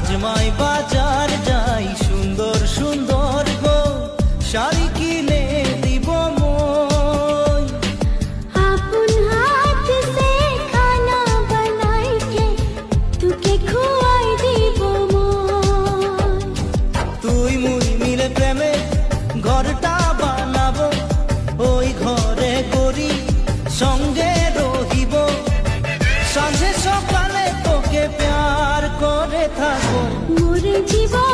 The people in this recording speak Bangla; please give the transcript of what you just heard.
রাজমাই বাজার যাই, সুন্দর সুন্দর গো শাড়ি কিনে দিব মই। अपन हाथ से खाना बनाई के तुके खुआई দিব মই। তুই মুই মিলে প্রেমে ঘরটা বানাবো, ওই ঘরে করি সঙ্গে রহিব, সাঁঝে সকালে তোকে প্যার করে থাকবো। মোর জীবন